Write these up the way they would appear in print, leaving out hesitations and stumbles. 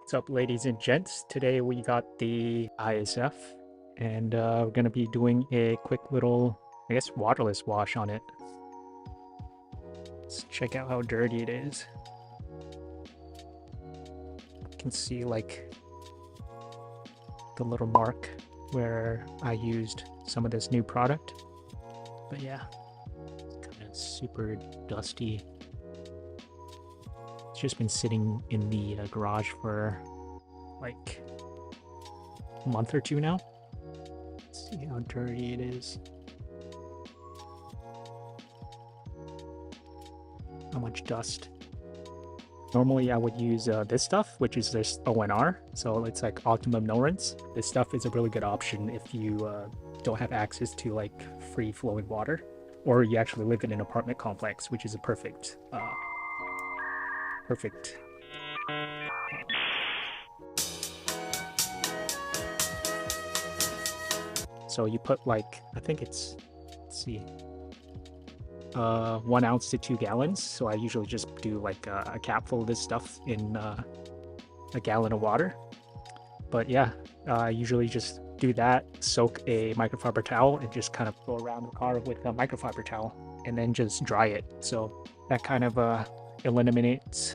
What's up, ladies and gents? Today we got the ISF, and we're gonna be doing a quick little, I guess, waterless wash on it. Let's check out how dirty it is. You can see like the little mark where I used some of this new product. But yeah, it's kind of super dusty. It's just been sitting in the garage for like a month or two now. Let's see how dirty it is. How much dust. Normally I would use this stuff, which is this ONR, so it's like optimum no rinse. This stuff is a really good option if you don't have access to like free flowing water, or you actually live in an apartment complex, which is a perfect so you put like, I think it's, let's see, 1 ounce to 2 gallons. So I usually just do like a cap full of this stuff in a gallon of water. But yeah, I usually just do that, soak a microfiber towel, and just kind of go around the car with a microfiber towel, and then just dry it. So that kind of eliminates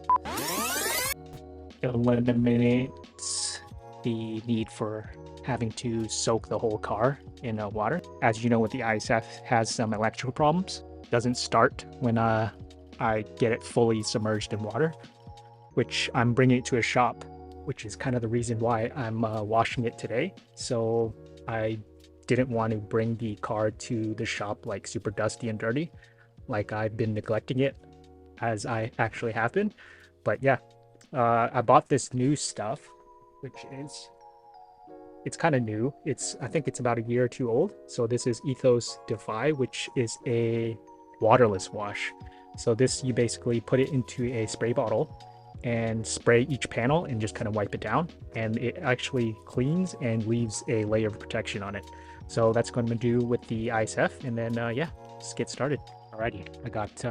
the need for having to soak the whole car in water. As you know, with the ISF has some electrical problems. Doesn't start when I get it fully submerged in water, which I'm bringing it to a shop, which is kind of the reason why I'm washing it today. So I didn't want to bring the car to the shop like super dusty and dirty, like I've been neglecting it, as I actually have been. But yeah, I bought this new stuff, which is, it's kind of new. I think it's about a year or two old. So this is Ethos D3fy, which is a waterless wash. So this, you basically put it into a spray bottle and spray each panel and just kind of wipe it down, and it actually cleans and leaves a layer of protection on it. So that's going to do with the ISF, and then yeah, let's get started. Alrighty, I got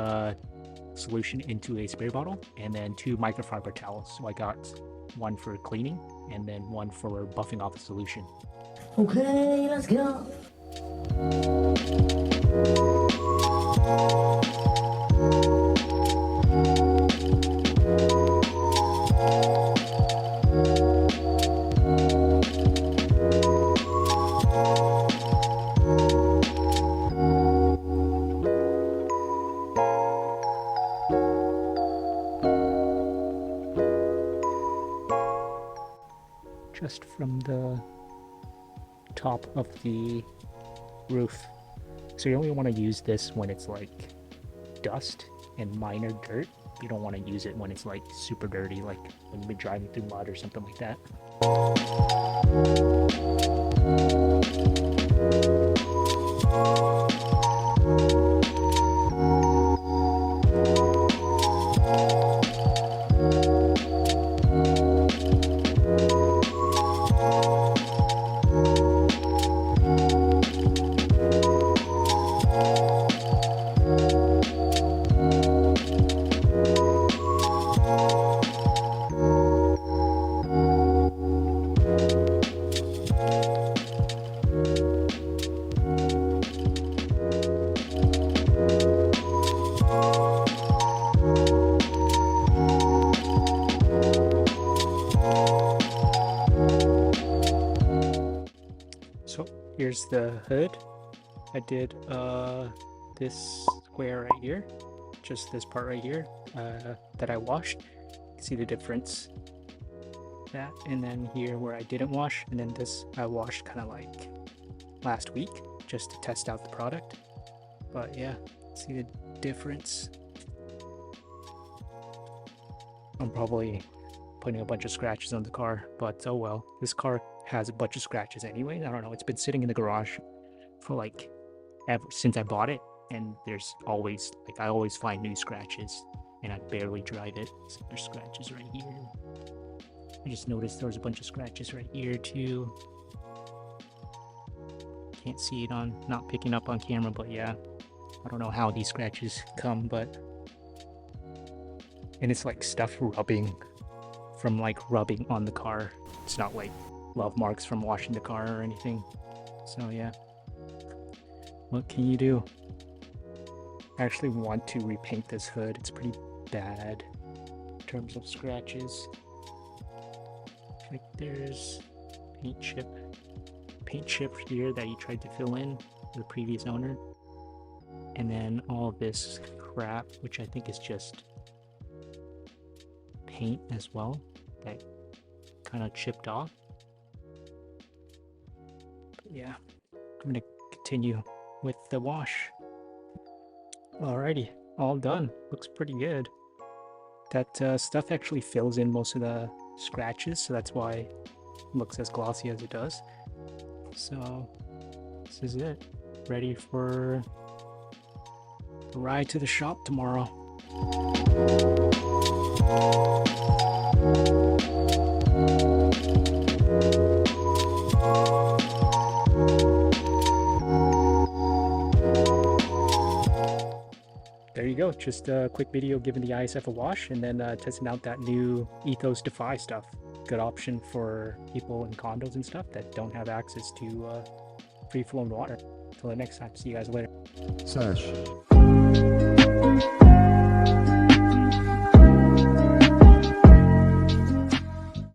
solution into a spray bottle and then 2 microfiber towels. So I got one for cleaning and then one for buffing off the solution. Okay, let's go. Just from the top of the roof. So you only want to use this when it's like dust and minor dirt. You don't want to use it when it's like super dirty, like when you've been driving through mud or something like that. So here's the hood. I did this square right here, just this part right here that I washed. You can see the difference. That, and then here where I didn't wash, and then this I washed kind of like last week just to test out the product. But yeah, see the difference. I'm probably putting a bunch of scratches on the car, but oh well. This car has a bunch of scratches anyway. I don't know, it's been sitting in the garage for like ever since I bought it, and there's always, like, I always find new scratches, and I barely drive it. So there's scratches right here. I just noticed there was a bunch of scratches right here too. Can't see it on, not picking up on camera, but yeah, I don't know how these scratches come, but, and it's like stuff rubbing from like rubbing on the car. It's not like love marks from washing the car or anything. So yeah, what can you do? I actually want to repaint this hood. It's pretty bad in terms of scratches. Like there's paint chip here that he tried to fill in, the previous owner, and then all this crap, which I think is just paint as well, that kind of chipped off. But yeah, I'm gonna continue with the wash. Alrighty, all done. Looks pretty good. That stuff actually fills in most of the scratches, so that's why it looks as glossy as it does. So this is it. Ready for the ride to the shop tomorrow. There you go, just a quick video giving the ISF a wash and then testing out that new Ethos D3fy stuff. Good option for people in condos and stuff that don't have access to free-flowing water. Until the next time, see you guys later. Sash.